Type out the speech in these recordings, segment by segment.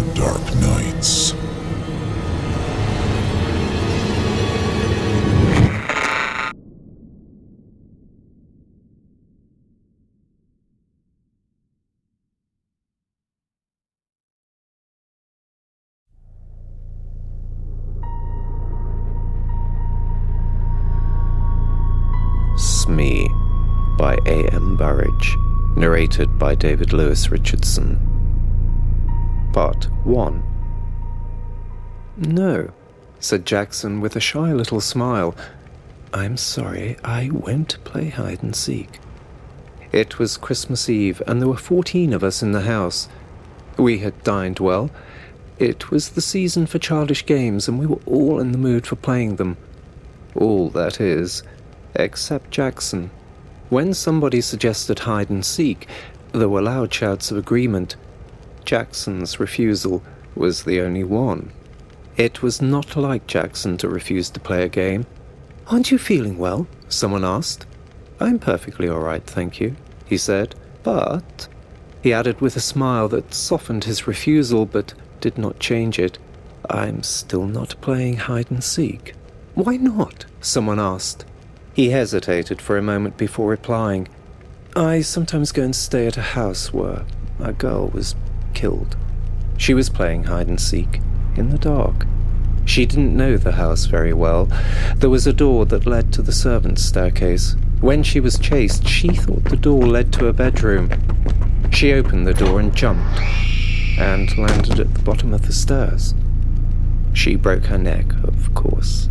for dark nights. Smee by A.M. Burrage, narrated by David Lewis Richardson. Part 1. "No," said Jackson with a shy little smile. "I'm sorry, I won't play hide-and-seek." It was Christmas Eve, and there were 14 of us in the house. We had dined well. It was the season for childish games, and we were all in the mood for playing them. All, that is, except Jackson. When somebody suggested hide-and-seek, there were loud shouts of agreement. Jackson's refusal was the only one. It was not like Jackson to refuse to play a game. "Aren't you feeling well?" someone asked. "I'm perfectly all right, thank you," he said. "But," he added with a smile that softened his refusal but did not change it, "I'm still not playing hide-and-seek." "Why not?" someone asked. He hesitated for a moment before replying. "I sometimes go and stay at a house where a girl was killed. She was playing hide-and-seek in the dark. She didn't know the house very well. There was a door that led to the servants' staircase. When she was chased, she thought the door led to a bedroom. She opened the door and jumped, and landed at the bottom of the stairs. She broke her neck, of course."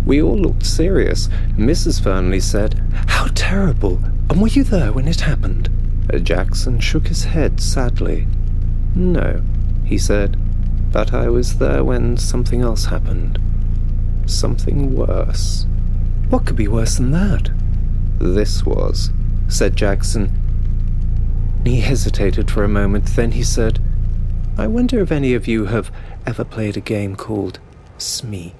We all looked serious. Mrs. Fernley said, "How terrible! And were you there when it happened?" Jackson shook his head sadly. "No," he said, "but I was there when something else happened. Something worse." "What could be worse than that?" "This was," said Jackson. He hesitated for a moment, then he said, "I wonder if any of you have ever played a game called Smee.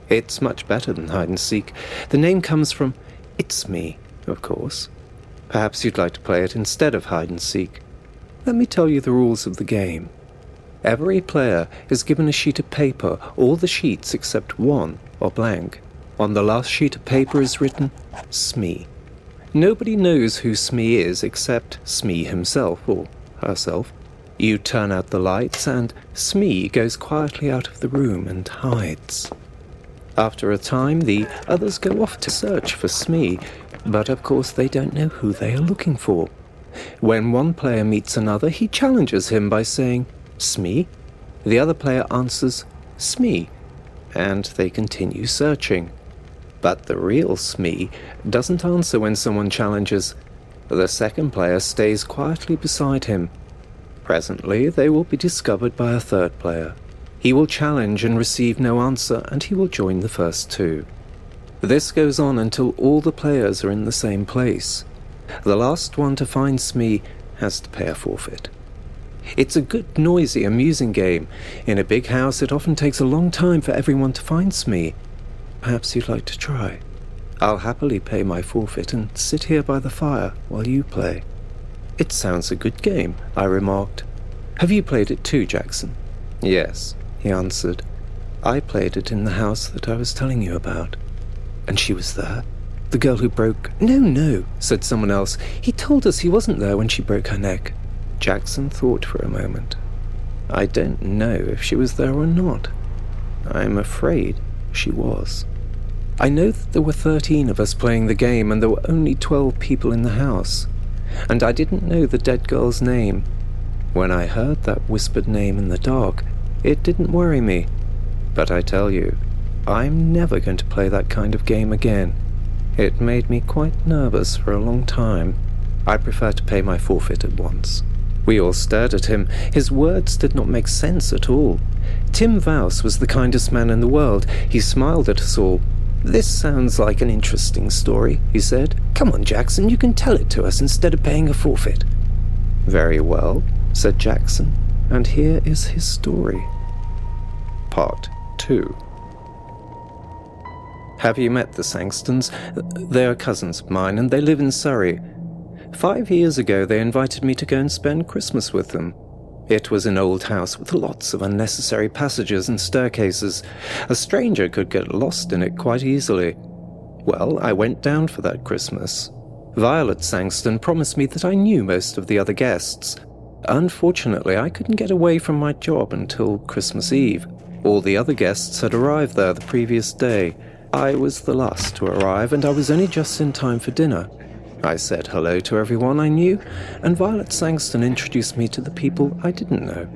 It's much better than hide-and-seek. The name comes from It's Me, of course. Perhaps you'd like to play it instead of hide-and-seek. Let me tell you the rules of the game. Every player is given a sheet of paper. All the sheets except one are blank. On the last sheet of paper is written Smee. Nobody knows who Smee is except Smee himself or herself. You turn out the lights and Smee goes quietly out of the room and hides. After a time, the others go off to search for Smee, but of course they don't know who they are looking for. When one player meets another, he challenges him by saying, "Smee?" The other player answers, "Smee," and they continue searching. But the real Smee doesn't answer when someone challenges. The second player stays quietly beside him. Presently, they will be discovered by a third player. He will challenge and receive no answer, and he will join the first two. This goes on until all the players are in the same place. The last one to find Smee has to pay a forfeit. It's a good, noisy, amusing game. In a big house, it often takes a long time for everyone to find Smee. Perhaps you'd like to try. I'll happily pay my forfeit and sit here by the fire while you play." "It sounds a good game," I remarked. "Have you played it too, Jackson?" "Yes," he answered. "I played it in the house that I was telling you about." "And she was there? The girl who broke—" No, said someone else. "He told us he wasn't there when she broke her neck." Jackson thought for a moment. "I don't know if she was there or not. I'm afraid she was. I know that there were 13 of us playing the game, and there were only 12 people in the house. And I didn't know the dead girl's name. When I heard that whispered name in the dark, it didn't worry me. But I tell you, I'm never going to play that kind of game again. It made me quite nervous for a long time. I prefer to pay my forfeit at once." We all stared at him. His words did not make sense at all. Tim Vouse was the kindest man in the world. He smiled at us all. "This sounds like an interesting story," he said. "Come on, Jackson, you can tell it to us instead of paying a forfeit." "Very well," said Jackson, and here is his story. Part 2. Have you met the Sangstons? They are cousins of mine, and they live in Surrey. 5 years ago they invited me to go and spend Christmas with them. It was an old house with lots of unnecessary passages and staircases. A stranger could get lost in it quite easily. Well, I went down for that Christmas. Violet Sangston promised me that I knew most of the other guests. Unfortunately, I couldn't get away from my job until Christmas Eve. All the other guests had arrived there the previous day. I was the last to arrive, and I was only just in time for dinner. I said hello to everyone I knew, and Violet Sangston introduced me to the people I didn't know.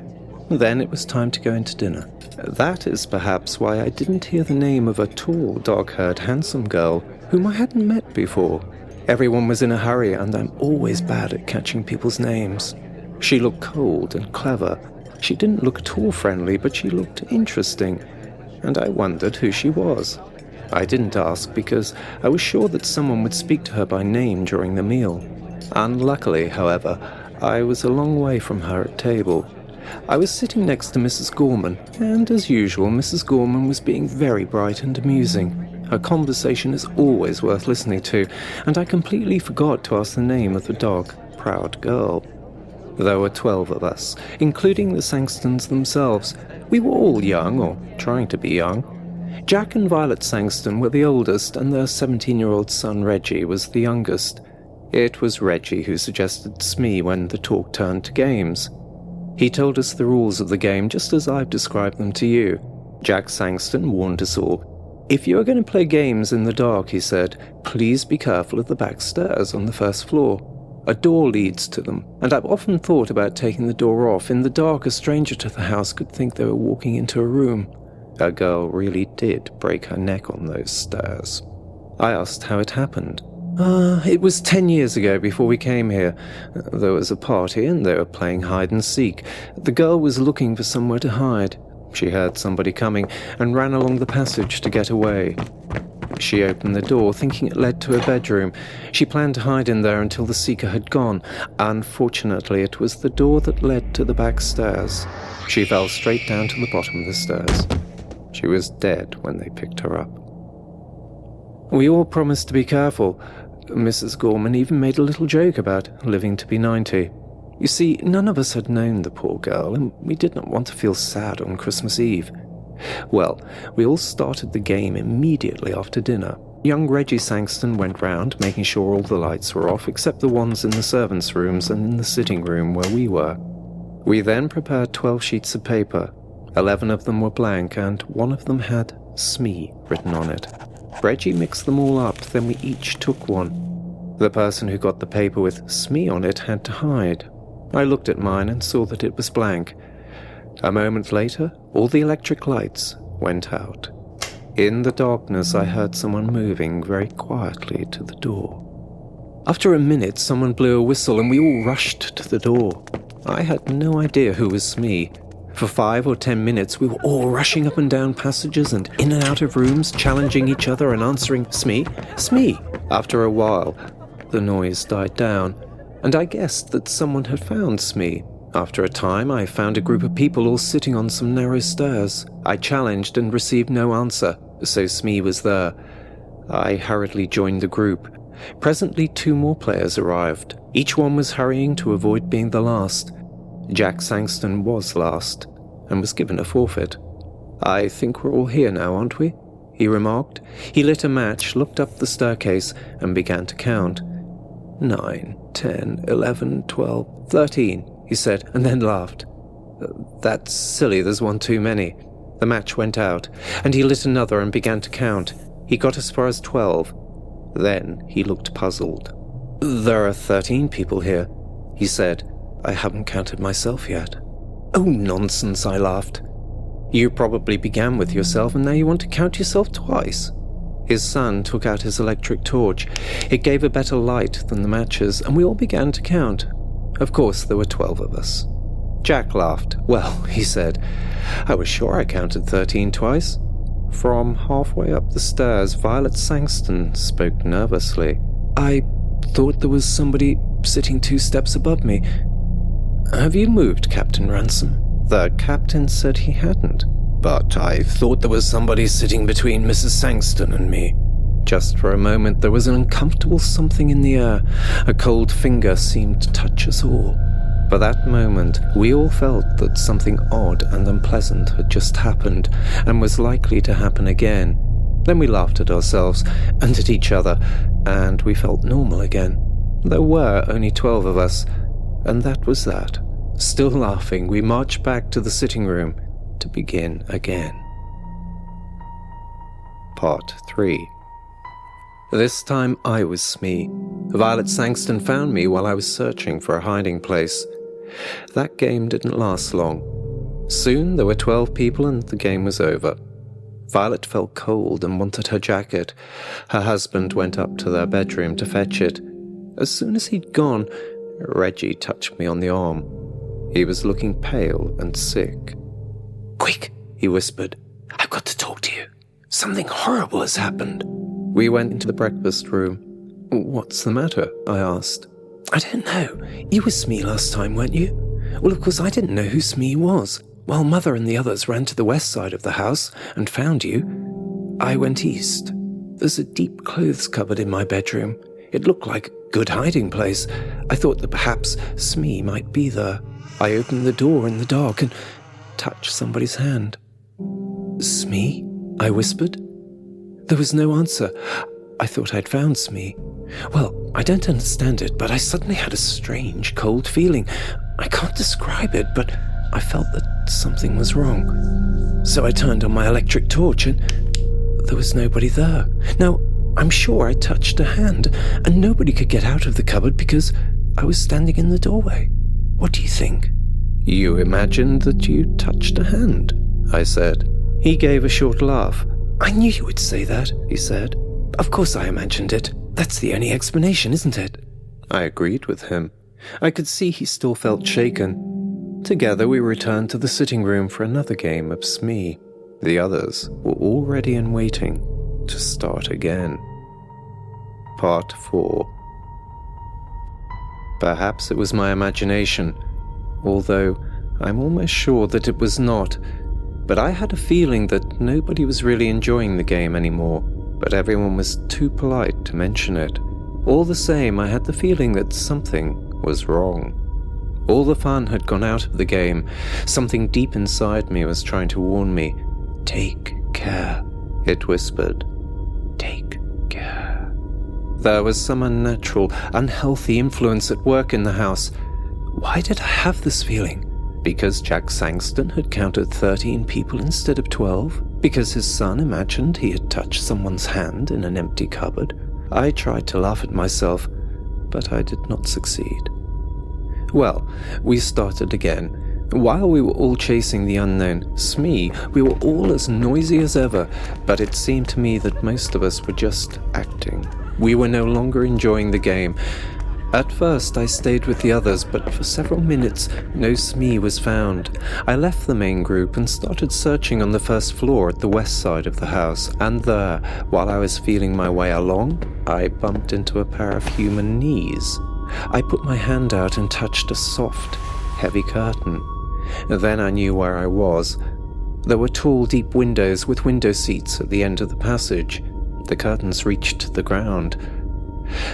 Then it was time to go into dinner. That is perhaps why I didn't hear the name of a tall, dark-haired, handsome girl whom I hadn't met before. Everyone was in a hurry, and I'm always bad at catching people's names. She looked cold and clever. She didn't look at all friendly, but she looked interesting, and I wondered who she was. I didn't ask because I was sure that someone would speak to her by name during the meal. Unluckily, however, I was a long way from her at table. I was sitting next to Mrs. Gorman, and as usual, Mrs. Gorman was being very bright and amusing. Her conversation is always worth listening to, and I completely forgot to ask the name of the dog, Proud Girl. There were 12 of us, including the Sangstons themselves. We were all young, or trying to be young. Jack and Violet Sangston were the oldest, and their 17-year-old son Reggie was the youngest. It was Reggie who suggested Smee when the talk turned to games. He told us the rules of the game just as I've described them to you. Jack Sangston warned us all. If you are going to play games in the dark, he said, please be careful of the back stairs on the first floor. A door leads to them, and I've often thought about taking the door off. In the dark, a stranger to the house could think they were walking into a room. A girl really did break her neck on those stairs. I asked how it happened. It was 10 years ago before we came here. There was a party and they were playing hide and seek. The girl was looking for somewhere to hide. She heard somebody coming and ran along the passage to get away. She opened the door, thinking it led to a bedroom. She planned to hide in there until the seeker had gone. Unfortunately, it was the door that led to the back stairs. She fell straight down to the bottom of the stairs. She was dead when they picked her up. We all promised to be careful. Mrs. Gorman even made a little joke about living to be 90. You see, none of us had known the poor girl, and we did not want to feel sad on Christmas Eve. Well, we all started the game immediately after dinner. Young Reggie Sangston went round, making sure all the lights were off, except the ones in the servants' rooms and in the sitting room where we were. We then prepared 12 sheets of paper. 11 of them were blank, and one of them had Smee written on it. Reggie mixed them all up, then we each took one. The person who got the paper with Smee on it had to hide. I looked at mine and saw that it was blank. A moment later, all the electric lights went out. In the darkness, I heard someone moving very quietly to the door. After a minute, someone blew a whistle and we all rushed to the door. I had no idea who was Smee. For 5 or 10 minutes, we were all rushing up and down passages and in and out of rooms, challenging each other and answering, Smee, Smee. After a while, the noise died down, and I guessed that someone had found Smee. After a time, I found a group of people all sitting on some narrow stairs. I challenged and received no answer, so Smee was there. I hurriedly joined the group. Presently, 2 more players arrived. Each one was hurrying to avoid being the last. Jack Sangston was last, and was given a forfeit. I think we're all here now, aren't we? He remarked. He lit a match, looked up the staircase, and began to count. 9, 10, 11, 12, 13, he said, and then laughed. That's silly, there's one too many. The match went out, and he lit another and began to count. He got as far as 12. Then he looked puzzled. There are 13 people here, he said. I haven't counted myself yet. Oh, nonsense, I laughed. You probably began with yourself and now you want to count yourself twice. His son took out his electric torch. It gave a better light than the matches, and we all began to count. Of course, there were 12 of us. Jack laughed. Well, he said, I was sure I counted 13 twice. From halfway up the stairs, Violet Sangston spoke nervously. I thought there was somebody sitting 2 steps above me. Have you moved, Captain Ransom? The captain said he hadn't, but I thought there was somebody sitting between Mrs. Sangston and me. Just for a moment there was an uncomfortable something in the air. A cold finger seemed to touch us all. For that moment, we all felt that something odd and unpleasant had just happened and was likely to happen again. Then we laughed at ourselves and at each other, and we felt normal again. There were only 12 of us, and that was that. Still laughing, we marched back to the sitting room to begin again. Part 3. This time I was Smee. Violet Sangston found me while I was searching for a hiding place. That game didn't last long. Soon there were 12 people and the game was over. Violet felt cold and wanted her jacket. Her husband went up to their bedroom to fetch it. As soon as he'd gone, Reggie touched me on the arm. He was looking pale and sick. "Quick," he whispered. "I've got to talk to you. Something horrible has happened." We went into the breakfast room. "What's the matter?" I asked. "I don't know. You were Smee last time, weren't you?" "Well, of course, I didn't know who Smee was. While Mother and the others ran to the west side of the house and found you, I went east. There's a deep clothes cupboard in my bedroom. It looked like a good hiding place. I thought that perhaps Smee might be there. I opened the door in the dark and touched somebody's hand." "Smee?" I whispered. There was no answer. I thought I'd found Smee. Well, I don't understand it, but I suddenly had a strange, cold feeling. I can't describe it, but I felt that something was wrong. So I turned on my electric torch and there was nobody there. Now, I'm sure I touched a hand, and nobody could get out of the cupboard because I was standing in the doorway. What do you think?" "You imagined that you touched a hand," I said. He gave a short laugh. "I knew you would say that," he said. "Of course I imagined it. That's the only explanation, isn't it?" I agreed with him. I could see he still felt shaken. Together we returned to the sitting room for another game of Smee. The others were all ready and waiting to start again. Part 4. Perhaps it was my imagination, although I'm almost sure that it was not. But I had a feeling that nobody was really enjoying the game anymore, but everyone was too polite to mention it. All the same, I had the feeling that something was wrong. All the fun had gone out of the game. Something deep inside me was trying to warn me. "Take care," it whispered. "Take care." There was some unnatural, unhealthy influence at work in the house. Why did I have this feeling? Because Jack Sangston had counted 13 people instead of 12? Because his son imagined he had touched someone's hand in an empty cupboard? I tried to laugh at myself, but I did not succeed. Well, we started again. While we were all chasing the unknown Smee, we were all as noisy as ever, but it seemed to me that most of us were just acting. We were no longer enjoying the game. At first I stayed with the others, but for several minutes no Smee was found. I left the main group and started searching on the first floor at the west side of the house, and there, while I was feeling my way along, I bumped into a pair of human knees. I put my hand out and touched a soft, heavy curtain. Then I knew where I was. There were tall, deep windows with window seats at the end of the passage. The curtains reached the ground.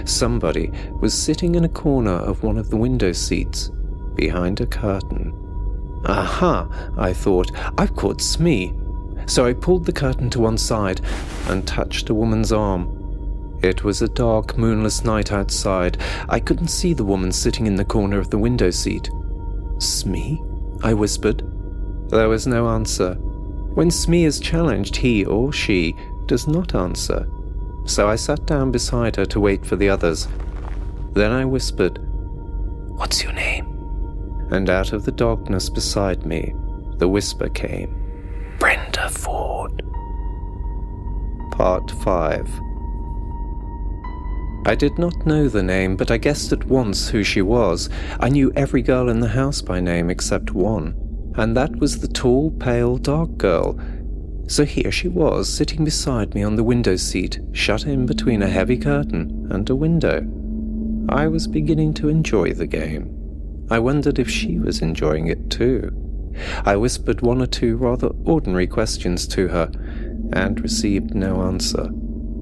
Somebody was sitting in a corner of one of the window seats, behind a curtain. Aha, I thought, I've caught Smee. So I pulled the curtain to one side and touched a woman's arm. It was a dark, moonless night outside. I couldn't see the woman sitting in the corner of the window seat. "Smee?" I whispered. There was no answer. When Smee is challenged, he or she does not answer. So I sat down beside her to wait for the others. Then I whispered, "What's your name?" And out of the darkness beside me, the whisper came, "Brenda Ford." Part 5. I did not know the name, but I guessed at once who she was. I knew every girl in the house by name except one, and that was the tall, pale, dark girl. So here she was, sitting beside me on the window seat, shut in between a heavy curtain and a window. I was beginning to enjoy the game. I wondered if she was enjoying it too. I whispered one or two rather ordinary questions to her, and received no answer.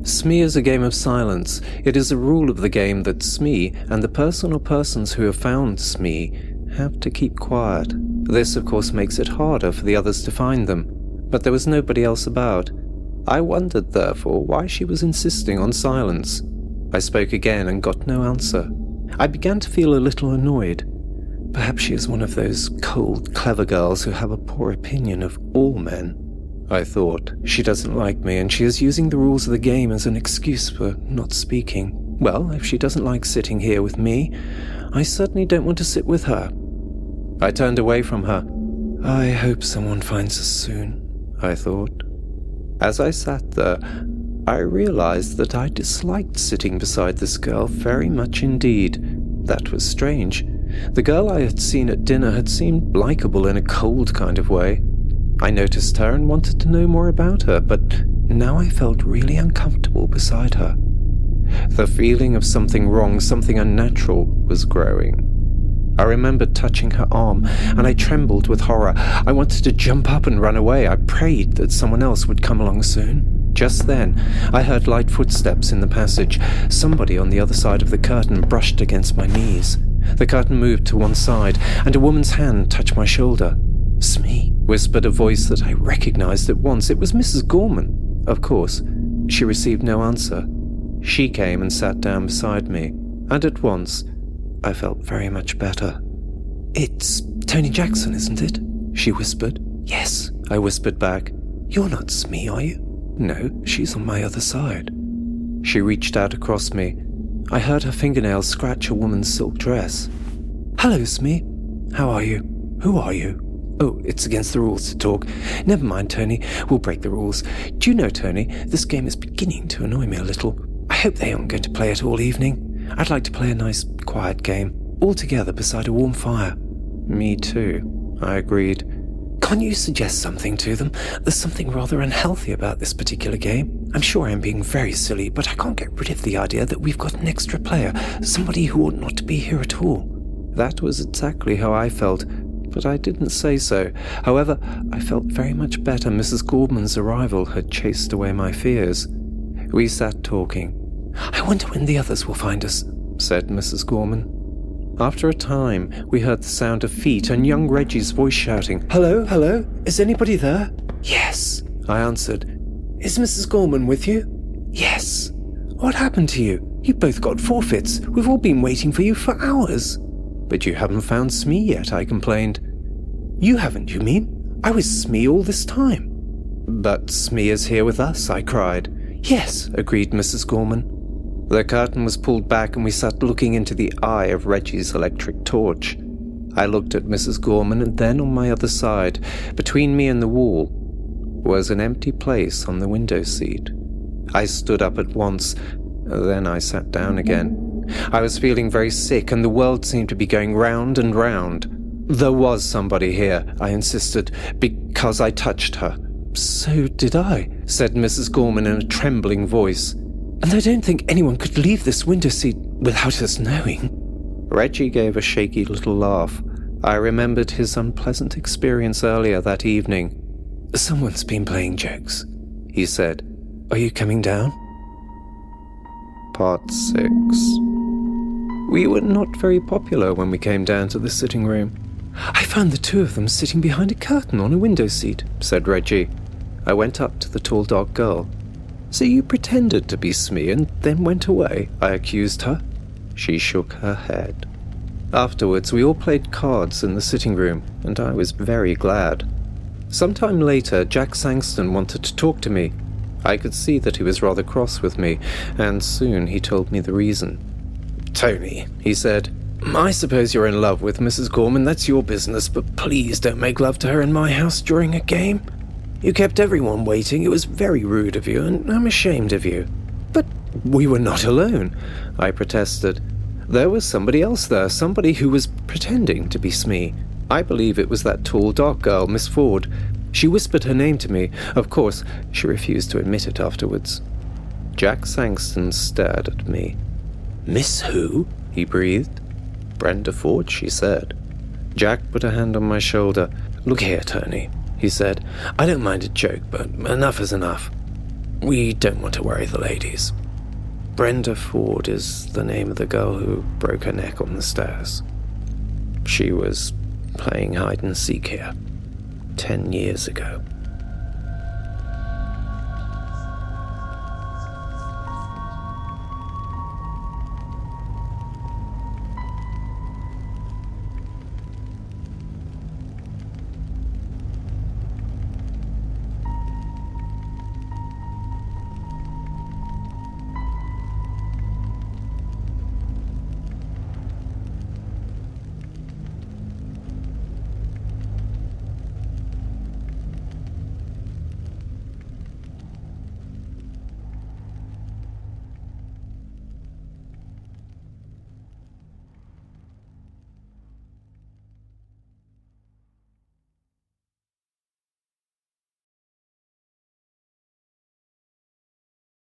Smee is a game of silence. It is a rule of the game that Smee and the person or persons who have found Smee have to keep quiet. This, of course, makes it harder for the others to find them, but there was nobody else about. I wondered, therefore, why she was insisting on silence. I spoke again and got no answer. I began to feel a little annoyed. Perhaps she is one of those cold, clever girls who have a poor opinion of all men, I thought. She doesn't like me, and she is using the rules of the game as an excuse for not speaking. Well, if she doesn't like sitting here with me, I certainly don't want to sit with her. I turned away from her. I hope someone finds us soon, I thought. As I sat there, I realized that I disliked sitting beside this girl very much indeed. That was strange. The girl I had seen at dinner had seemed likable in a cold kind of way. I noticed her and wanted to know more about her, but now I felt really uncomfortable beside her. The feeling of something wrong, something unnatural, was growing. I remembered touching her arm, and I trembled with horror. I wanted to jump up and run away. I prayed that someone else would come along soon. Just then, I heard light footsteps in the passage. Somebody on the other side of the curtain brushed against my knees. The curtain moved to one side, and a woman's hand touched my shoulder. "Smee," whispered a voice that I recognized at once. It was Mrs. Gorman. Of course, she received no answer. She came and sat down beside me, and at once, I felt very much better. "It's Tony Jackson, isn't it?" she whispered. "Yes," I whispered back. "You're not Smee, are you?" "No, she's on my other side." She reached out across me. I heard her fingernails scratch a woman's silk dress. "Hello, Smee. How are you? Who are you?" "Oh, it's against the rules to talk. Never mind, Tony. We'll break the rules. Do you know, Tony, this game is beginning to annoy me a little. I hope they aren't going to play it all evening. I'd like to play a nice, quiet game, all together beside a warm fire." "Me too," I agreed. "Can't you suggest something to them? There's something rather unhealthy about this particular game. I'm sure I'm being very silly, but I can't get rid of the idea that we've got an extra player, somebody who ought not to be here at all." That was exactly how I felt, but I didn't say so. However, I felt very much better. Mrs. Gorman's arrival had chased away my fears. We sat talking. "I wonder when the others will find us," said Mrs. Gorman. After a time, we heard the sound of feet and young Reggie's voice shouting, "Hello, hello, is anybody there?" "Yes," I answered. "Is Mrs. Gorman with you?" "Yes." "What happened to you? You've both got forfeits. We've all been waiting for you for hours." "But you haven't found Smee yet," I complained. "You haven't, you mean? I was Smee all this time." "But Smee is here with us," I cried. "Yes," agreed Mrs. Gorman. The curtain was pulled back and we sat looking into the eye of Reggie's electric torch. I looked at Mrs. Gorman, and then on my other side, between me and the wall, was an empty place on the window seat. I stood up at once, then I sat down again. I was feeling very sick, and the world seemed to be going round and round. "There was somebody here," I insisted, "because I touched her." "So did I," said Mrs. Gorman in a trembling voice. "And I don't think anyone could leave this window seat without us knowing." Reggie gave a shaky little laugh. I remembered his unpleasant experience earlier that evening. "Someone's been playing jokes," he said. "Are you coming down?" Part 6. We were not very popular when we came down to the sitting room. "I found the two of them sitting behind a curtain on a window seat," said Reggie. I went up to the tall dark girl. "So you pretended to be Smee and then went away?" I accused her. She shook her head. Afterwards, we all played cards in the sitting room, and I was very glad. Sometime later, Jack Sangston wanted to talk to me. I could see that he was rather cross with me, and soon he told me the reason. "Tony," he said, "I suppose you're in love with Mrs. Gorman, that's your business, but please don't make love to her in my house during a game. You kept everyone waiting. It was very rude of you, and I'm ashamed of you." "But we were not alone," I protested. "There was somebody else there, somebody who was pretending to be Smee. I believe it was that tall, dark girl, Miss Ford. She whispered her name to me. Of course, she refused to admit it afterwards." Jack Sangston stared at me. "Miss who?" he breathed. "Brenda Ford," she said. Jack put a hand on my shoulder. "Look here, Tony," he said. "I don't mind a joke, but enough is enough. We don't want to worry the ladies. Brenda Ford is the name of the girl who broke her neck on the stairs." She was playing hide and seek here 10 years ago.